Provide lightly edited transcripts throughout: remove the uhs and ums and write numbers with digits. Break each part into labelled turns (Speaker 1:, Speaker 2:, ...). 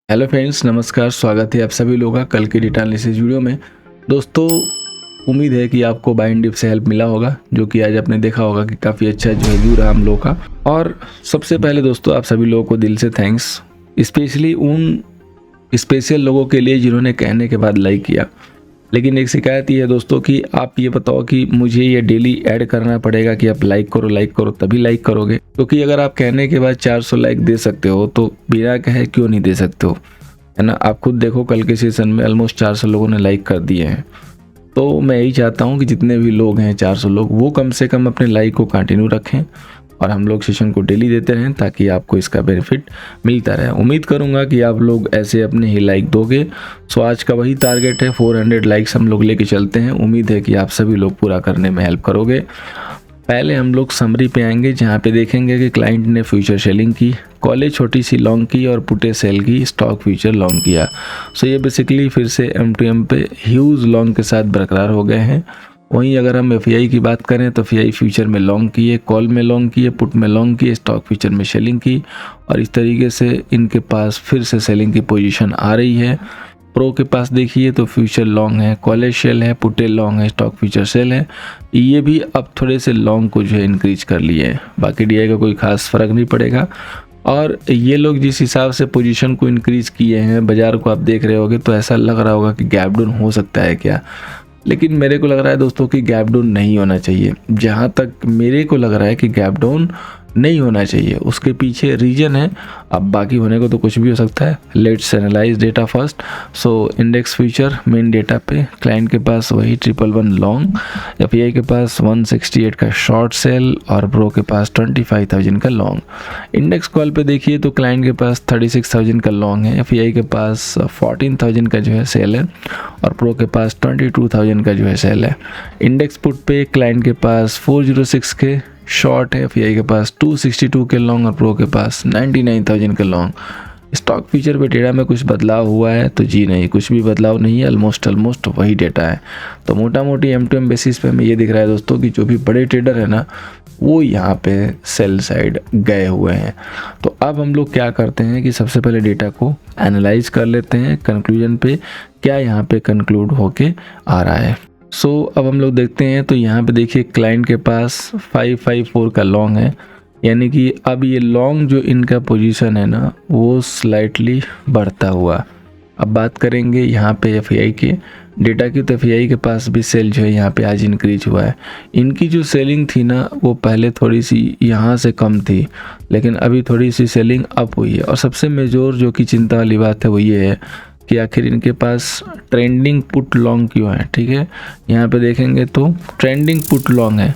Speaker 1: Hello friends, नमस्कार। स्वागत है आप सभी लोगों का कल के डेटा एनालिसिस वीडियो में। दोस्तों, उम्मीद है कि आपको बाइंड डिप से हेल्प मिला होगा, जो कि आज आपने देखा होगा कि काफ़ी अच्छा जो है व्यू रहा हम लोग का। और सबसे पहले दोस्तों, आप सभी लोगों को दिल से थैंक्स, स्पेशली उन स्पेशल लोगों के लिए जिन्होंने कहने के बाद लाइक किया। लेकिन एक शिकायत ये है दोस्तों कि आप ये बताओ कि मुझे ये डेली ऐड करना पड़ेगा कि आप लाइक करो तभी लाइक करोगे, क्योंकि अगर आप कहने के बाद 400 लाइक दे सकते हो तो बिना कहे क्यों नहीं दे सकते हो, है ना। आप खुद देखो, कल के सेशन में ऑलमोस्ट 400 लोगों ने लाइक कर दिए हैं। तो मैं यही चाहता हूँ कि जितने भी लोग हैं 400 लोग, वो कम से कम अपने लाइक को कंटिन्यू रखें और हम लोग सेशन को डेली देते रहें, ताकि आपको इसका बेनिफिट मिलता रहे। उम्मीद करूंगा कि आप लोग ऐसे अपने ही लाइक दोगे। सो आज का वही टारगेट है, 400 लाइक्स हम लोग लेके चलते हैं। उम्मीद है कि आप सभी लोग पूरा करने में हेल्प करोगे। पहले हम लोग समरी पे आएंगे, जहाँ पे देखेंगे कि क्लाइंट ने फ्यूचर सेलिंग की, कॉलेज छोटी सी लॉन्ग की और पुटे सेल की, स्टॉक फ्यूचर लॉन्ग किया। सो ये बेसिकली फिर से M2M पे ह्यूज लॉन्ग के साथ बरकरार हो गए हैं। वहीं अगर हम FI की बात करें तो FI फ्यूचर में लॉन्ग किए, कॉल में लॉन्ग किए, पुट में लॉन्ग किए, स्टॉक फ्यूचर में सेलिंग की, और इस तरीके से इनके पास फिर से सेलिंग की पोजीशन आ रही है। प्रो के पास देखिए तो फ्यूचर लॉन्ग है, कॉलेज सेल है, पुटे लॉन्ग है, स्टॉक फ्यूचर सेल है। ये भी अब थोड़े से लॉन्ग को जो है इंक्रीज कर लिए है। बाकी DI का कोई खास फर्क नहीं पड़ेगा। और ये लोग जिस हिसाब से पोजीशन को इंक्रीज किए हैं, बाजार को आप देख रहे होगे तो ऐसा लग रहा होगा कि गैप डाउन हो सकता है क्या। लेकिन मेरे को लग रहा है दोस्तों कि गैप डाउन नहीं होना चाहिए। जहाँ तक मेरे को लग रहा है कि गैप डाउन नहीं होना चाहिए, उसके पीछे रीजन है। अब बाकी होने को तो कुछ भी हो सकता है। Let's analyse data first. So index future main data पे क्लाइंट के पास वही 111 लॉन्ग, FI के पास 168 का शॉर्ट सेल और प्रो के पास 25,000 का लॉन्ग। इंडेक्स कॉल पे देखिए तो क्लाइंट के पास 36,000 का लॉन्ग है, FI के पास 14,000 का जो है सेल है और प्रो के पास 22,000 का जो है सेल है। इंडेक्स पुट पे क्लाइंट के पास 406 के शॉर्ट है, FI के पास 262 के लॉन्ग और प्रो के पास 99,000 के लॉन्ग। स्टॉक फीचर पे डेटा में कुछ बदलाव हुआ है तो जी नहीं, कुछ भी बदलाव नहीं है। ऑलमोस्ट वही डेटा है। तो मोटा मोटी M2M बेसिस पे हमें ये दिख रहा है दोस्तों कि जो भी बड़े ट्रेडर है ना, वो यहाँ पे सेल साइड गए हुए हैं। तो अब हम लोग क्या करते हैं कि सबसे पहले डेटा को एनालाइज कर लेते हैं, कंक्लूजन पे क्या यहाँ पे कंक्लूड होके आ रहा है। अब हम लोग देखते हैं तो यहाँ पे देखिए क्लाइंट के पास 554 का लॉन्ग है, यानी कि अब ये लॉन्ग जो इनका पोजीशन है ना, वो स्लाइटली बढ़ता हुआ। अब बात करेंगे यहाँ पे FI के डेटा की, तो FI के पास भी सेल जो है यहाँ पे आज इंक्रीज हुआ है। इनकी जो सेलिंग थी ना, वो पहले थोड़ी सी यहाँ से कम थी, लेकिन अभी थोड़ी सी सेलिंग अप हुई है। और सबसे मेजर जो कि चिंता वाली बात है वो ये है कि आखिर इनके पास ट्रेंडिंग पुट लॉन्ग क्यों है। ठीक है, यहाँ पे देखेंगे तो ट्रेंडिंग पुट लॉन्ग है।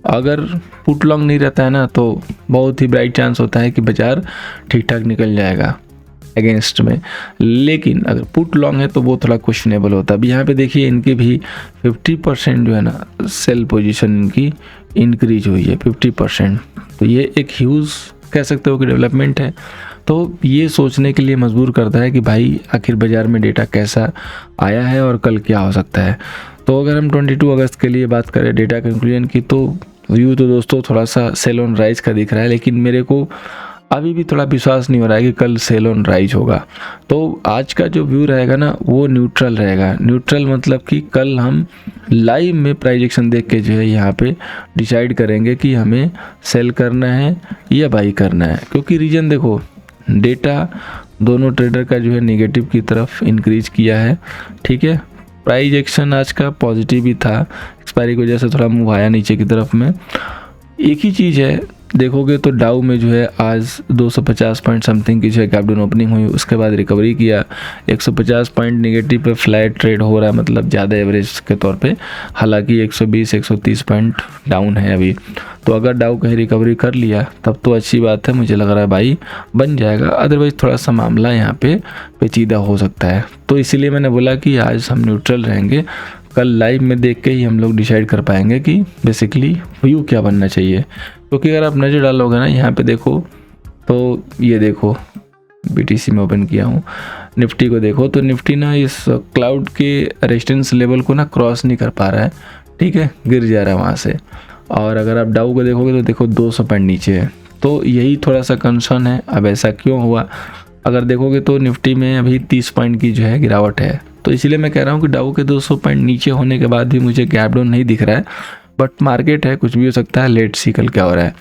Speaker 1: अगर पुट लॉन्ग नहीं रहता है ना, तो बहुत ही ब्राइट चांस होता है कि बाजार ठीक ठाक निकल जाएगा अगेंस्ट में। लेकिन अगर पुट लॉन्ग है तो वो थोड़ा क्वेश्चनेबल होता है। अब यहाँ पे देखिए इनके भी 50% जो है ना, सेल पोजीशन इनकी इंक्रीज हुई है 50%। तो ये एक ह्यूज कह सकते हो कि डेवलपमेंट है। तो ये सोचने के लिए मजबूर करता है कि भाई आखिर बाज़ार में डेटा कैसा आया है और कल क्या हो सकता है। तो अगर हम 22 अगस्त के लिए बात करें डेटा कंक्लूजन की, तो व्यू तो दोस्तों थोड़ा सा सेल ऑन राइज का दिख रहा है, लेकिन मेरे को अभी भी थोड़ा विश्वास नहीं हो रहा है कि कल सेल ऑन राइज होगा। तो आज का जो व्यू रहेगा ना, वो न्यूट्रल रहेगा। न्यूट्रल मतलब कि कल हम लाइव में प्राइस एक्शन देख के जो है यहाँ पे डिसाइड करेंगे कि हमें सेल करना है या बाई करना है। क्योंकि रीजन देखो, डेटा दोनों ट्रेडर का जो है नेगेटिव की तरफ इंक्रीज किया है। ठीक है, प्राइस एक्शन आज का पॉजिटिव भी था, एक्सपायरी की वजह से थोड़ा मूव आया नीचे की तरफ में। एक ही चीज़ है, देखोगे तो डाउ में जो है आज 250 पॉइंट समथिंग की जो है गैप डाउन ओपनिंग हुई, उसके बाद रिकवरी किया। 150 पॉइंट नेगेटिव पे फ्लैट ट्रेड हो रहा है, मतलब ज़्यादा एवरेज के तौर पे। हालांकि 120-130 पॉइंट डाउन है अभी। तो अगर डाउ कहीं रिकवरी कर लिया तब तो अच्छी बात है, मुझे लग रहा है भाई बन जाएगा। अदरवाइज़ थोड़ा सा मामला यहाँ पे पेचीदा हो सकता है। तो इसीलिए मैंने बोला कि आज हम न्यूट्रल रहेंगे। कल लाइव में देख के ही हम लोग डिसाइड कर पाएंगे कि बेसिकली व्यू क्या बनना चाहिए। क्योंकि अगर आप नज़र डालोगे ना यहाँ पे देखो, तो ये देखो BTC में ओपन किया हूँ, निफ्टी को देखो तो निफ्टी ना इस क्लाउड के रेजिस्टेंस लेवल को ना क्रॉस नहीं कर पा रहा है। ठीक है, गिर जा रहा है वहाँ से। और अगर आप डाउ को देखोगे तो देखो 200 पॉइंट नीचे है। तो यही थोड़ा सा कंसर्न है। अब ऐसा क्यों हुआ, अगर देखोगे तो निफ्टी में अभी 30 पॉइंट की जो है गिरावट है। तो इसलिए मैं कह रहा हूँ कि डाउ के 200 पॉइंट नीचे होने के बाद भी मुझे गैप डाउन नहीं दिख रहा है, बट मार्केट है, कुछ भी हो सकता है, लेट सी कल क्या हो रहा है।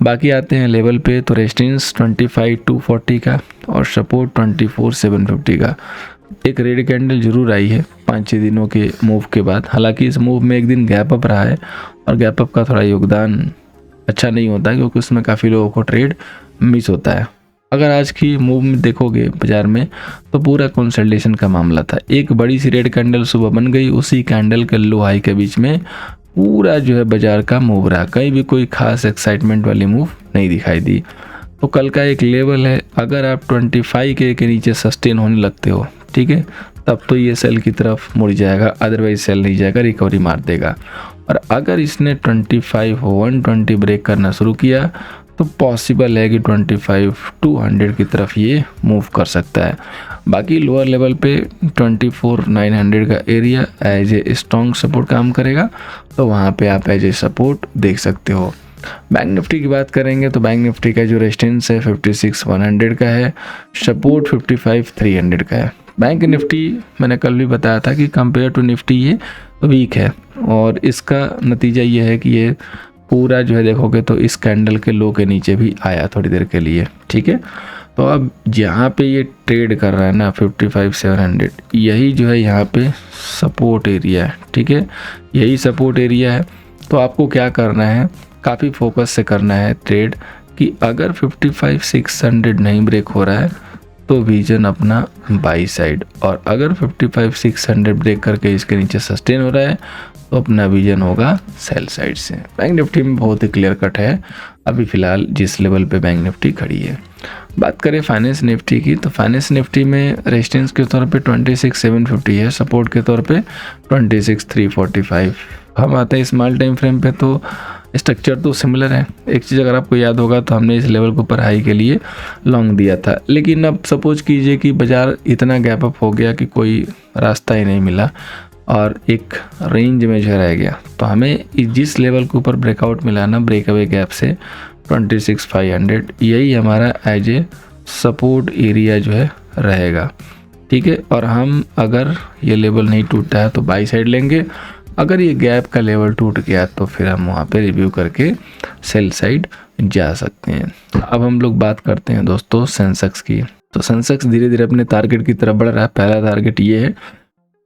Speaker 1: बाकी आते हैं लेवल पे, तो रेजिस्टेंस 25,240 का और सपोर्ट 24,750 का। एक रेड कैंडल जरूर आई है 5-6 दिनों के मूव के बाद। हालांकि इस मूव में एक दिन गैप अप रहा है और गैप अप का थोड़ा योगदान अच्छा नहीं होता है, क्योंकि उसमें काफ़ी लोगों को ट्रेड मिस होता है। अगर आज की मूव में देखोगे बाजार में, तो पूरा कंसोलिडेशन का मामला था। एक बड़ी सी रेड कैंडल सुबह बन गई, उसी कैंडल के लो हाई के बीच में पूरा जो है बाजार का मूव रहा, कहीं भी कोई खास एक्साइटमेंट वाली मूव नहीं दिखाई दी। तो कल का एक लेवल है, अगर आप 25K के नीचे सस्टेन होने लगते हो, ठीक है, तब तो ये सेल की तरफ मुड़ जाएगा, अदरवाइज सेल नहीं जाएगा, रिकवरी मार देगा। और अगर इसने 25,120 ब्रेक करना शुरू किया तो पॉसिबल है कि 25,200 की तरफ ये मूव कर सकता है। बाकी लोअर लेवल पे 24,900 का area as a strong support काम करेगा, तो वहाँ पे आप एज ए सपोर्ट देख सकते हो। बैंक निफ्टी की बात करेंगे तो बैंक निफ्टी का जो रेजिस्टेंस है 56,100 का है, सपोर्ट 55,300 का है। बैंक निफ्टी मैंने कल भी बताया था कि कंपेयर टू निफ्टी ये वीक है, और इसका नतीजा ये है कि ये पूरा जो है देखोगे तो इस कैंडल के लो के नीचे भी आया थोड़ी देर के लिए, ठीक है। तो अब जहाँ पे ये ट्रेड कर रहा है ना 55,700, यही जो है यहाँ पे सपोर्ट एरिया है, ठीक है, यही सपोर्ट एरिया है। तो आपको क्या करना है, काफ़ी फोकस से करना है ट्रेड, कि अगर 55,600 नहीं ब्रेक हो रहा है तो विजन अपना बाई साइड, और अगर 55,600 ब्रेक करके इसके नीचे सस्टेन हो रहा है तो अपना विजन होगा सेल साइड से। बैंक निफ्टी में बहुत ही क्लियर कट है अभी फ़िलहाल जिस लेवल पे बैंक निफ्टी खड़ी है। बात करें फाइनेंस निफ्टी की, तो फाइनेंस निफ्टी में रेजिस्टेंस के तौर पे 26,750 है, सपोर्ट के तौर पे 26,345। हम आते हैं स्मॉल टाइम फ्रेम पे, तो स्ट्रक्चर तो सिमिलर है। एक चीज़ अगर आपको याद होगा तो हमने इस लेवल के ऊपर हाई के लिए लॉन्ग दिया था, लेकिन अब सपोज कीजिए कि बाज़ार इतना गैप अप हो गया कि कोई रास्ता ही नहीं मिला और एक रेंज में जो रह गया, तो हमें जिस लेवल के ऊपर ब्रेकआउट मिला ना ब्रेक अवे गैप से 26,500, यही हमारा एज ए सपोर्ट एरिया जो है रहेगा, ठीक है। और हम अगर ये लेवल नहीं टूटता है तो बाई साइड लेंगे, अगर ये गैप का लेवल टूट गया तो फिर हम वहाँ पे रिव्यू करके सेल साइड जा सकते हैं। अब हम लोग बात करते हैं दोस्तों सेंसेक्स की। तो सेंसेक्स धीरे धीरे अपने टारगेट की तरफ बढ़ रहा है। पहला टारगेट ये है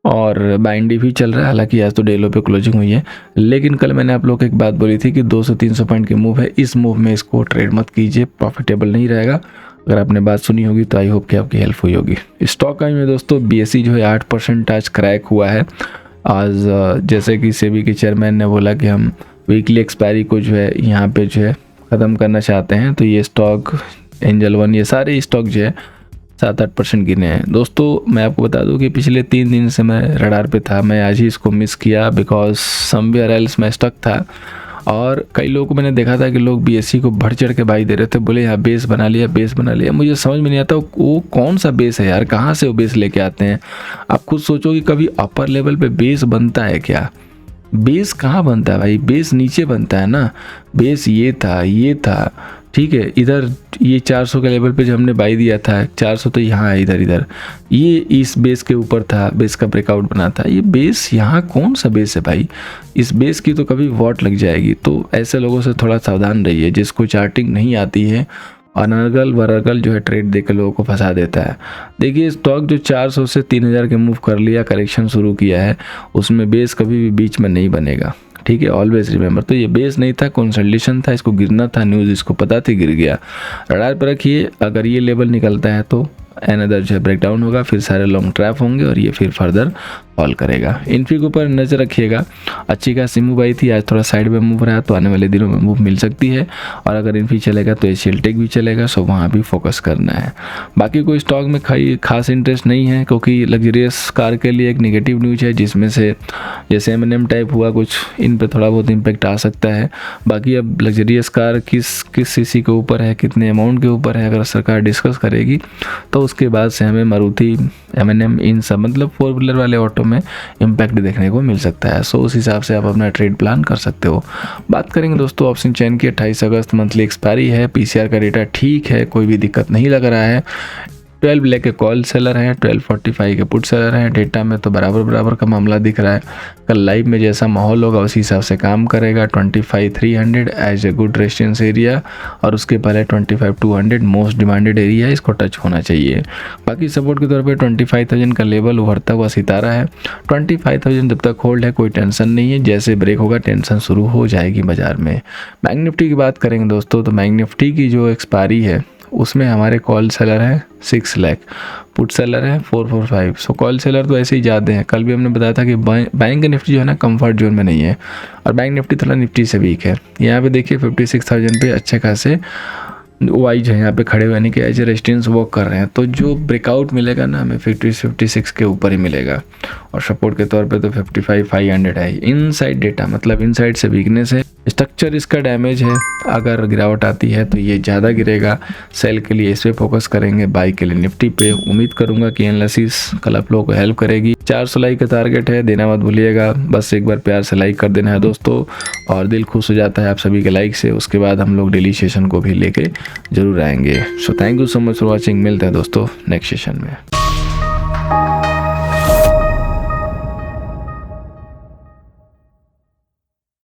Speaker 1: और बाइंडी भी चल रहा है, हालांकि आज तो डे लो पे क्लोजिंग हुई है, लेकिन कल मैंने आप लोग को एक बात बोली थी कि 200-300 पॉइंट की मूव है, इस मूव में इसको ट्रेड मत कीजिए, प्रॉफिटेबल नहीं रहेगा। अगर आपने बात सुनी होगी तो आई होप कि आपकी हेल्प हुई होगी। स्टॉक में दोस्तों BSE जो है 8% आज क्रैक हुआ है आज, जैसे कि सेबी के चेयरमैन ने बोला कि हम वीकली एक्सपायरी को जो है यहाँ पे जो है ख़त्म करना चाहते हैं, तो ये स्टॉक एंजल वन ये सारे स्टॉक जो है 7-8% गिने हैं। दोस्तों मैं आपको बता दूं कि पिछले 3 दिन से मैं रडार पे था, मैं आज ही इसको मिस किया बिकॉज समवेयर एल्स मैं स्टक था। और कई लोगों को मैंने देखा था कि लोग BSE को बढ़ चढ़ के बाई दे रहे थे, बोले यार बेस बना लिया, बेस बना लिया। मुझे समझ में नहीं आता वो कौन सा बेस है यार, कहाँ से वो बेस लेके आते हैं। आप खुद सोचो कि कभी अपर लेवल पे बेस बनता है क्या? बेस कहाँ बनता है भाई, बेस नीचे बनता है ना। बेस ये था ठीक है, इधर ये 400 के लेवल पे जो हमने बाई दिया था 400, तो यहाँ है इधर ये इस बेस के ऊपर था, बेस का ब्रेकआउट बना था। ये बेस यहाँ कौन सा बेस है भाई, इस बेस की तो कभी वॉट लग जाएगी। तो ऐसे लोगों से थोड़ा सावधान रहिए जिसको चार्टिंग नहीं आती है, अनर्गल वरगल जो है ट्रेड देकर लोगों को फंसा देता है। देखिए स्टॉक जो 400 से 3000 के मूव कर लिया, करेक्शन शुरू किया है, उसमें बेस कभी भी बीच में नहीं बनेगा, ठीक है, ऑलवेज रिमेंबर। तो ये बेस नहीं था, कंसोलिडेशन था, इसको गिरना था, न्यूज़ इसको पता थी, गिर गया। रडार पर रखिए, अगर ये लेवल निकलता है तो अनदर जो है ब्रेकडाउन होगा, फिर सारे लॉन्ग ट्रैप होंगे और ये फिर फर्दर फॉल करेगा। इन्फी के ऊपर नज़र रखिएगा, अच्छी खासी मूव आई थी, आज थोड़ा साइड में मूव रहा, तो आने वाले दिनों में मूव मिल सकती है। और अगर इन्फी चलेगा तो एशियल टेक भी चलेगा, सो वहाँ भी फोकस करना है। बाकी कोई स्टॉक में खास इंटरेस्ट नहीं है, क्योंकि लग्जरियस कार के लिए एक निगेटिव न्यूज है, जिसमें से जैसे M&M टाइप हुआ कुछ, इन पर थोड़ा बहुत इम्पैक्ट आ सकता है। बाकी अब लग्जरियस कार किस सीसी के ऊपर है, कितने अमाउंट के ऊपर है, अगर सरकार डिस्कस करेगी तो उसके बाद से हमें मारुति, M&M इन सब मतलब 4 व्हीलर वाले ऑटो में इम्पैक्ट देखने को मिल सकता है। सो उस हिसाब से आप अपना ट्रेड प्लान कर सकते हो। बात करेंगे दोस्तों ऑप्शन चेन की, 28 अगस्त मंथली एक्सपायरी है, PCR का डेटा ठीक है, कोई भी दिक्कत नहीं लग रहा है। 12 लेक के कॉल सेलर हैं, 1245 के पुट सेलर हैं। डेटा में तो बराबर का मामला दिख रहा है। कल लाइव में जैसा माहौल होगा उसी हिसाब से काम करेगा। 25,300 as a good resistance area और उसके पहले 25,200 मोस्ट डिमांडेड एरिया है, इसको टच होना चाहिए। बाकी सपोर्ट के तौर पे 25,000 का लेवल उभरता हुआ सितारा है। 25,000 जब तक होल्ड है कोई टेंशन नहीं है, जैसे ब्रेक होगा टेंशन शुरू हो जाएगी बाजार में। बैंक निफ्टी की बात करेंगे दोस्तों तो बैंक निफ्टी की जो एक्सपायरी है उसमें हमारे कॉल सेलर है 6 लाख, पुट सेलर है 445। सो कॉल सेलर तो ऐसे ही ज़्यादा हैं। कल भी हमने बताया था कि बैंक निफ्टी जो है ना कंफर्ट जोन में नहीं है और बैंक निफ्टी थोड़ा निफ्टी से वीक है। यहाँ पे देखिए 56,000 पे अच्छे खासे वाई जो है यहाँ पे खड़े हुए यानी कि एज ए रेजिस्टेंस वर्क कर रहे हैं। तो जो ब्रेकआउट मिलेगा ना हमें 56 के ऊपर ही मिलेगा और सपोर्ट के तौर पे तो 55,500 है। इनसाइड डेटा मतलब इनसाइड से वीकनेस है, स्ट्रक्चर इसका डैमेज है। अगर गिरावट आती है तो ये ज़्यादा गिरेगा। सेल के लिए इस पर फोकस करेंगे, बाई के लिए निफ्टी पे। उम्मीद करूँगा कि एनालिसिस कल आप लोगों को हेल्प करेगी। 400 लाइक का टारगेट है, देना मत भूलिएगा। बस एक बार प्यार से लाइक कर देना है दोस्तों और दिल खुश हो जाता है आप सभी के लाइक से। उसके बाद हम लोग डेली सेशन को भी लेके जरूर आएंगे। So thank you so much for watching. मिलते हैं दोस्तों नेक्स्ट सेशन में।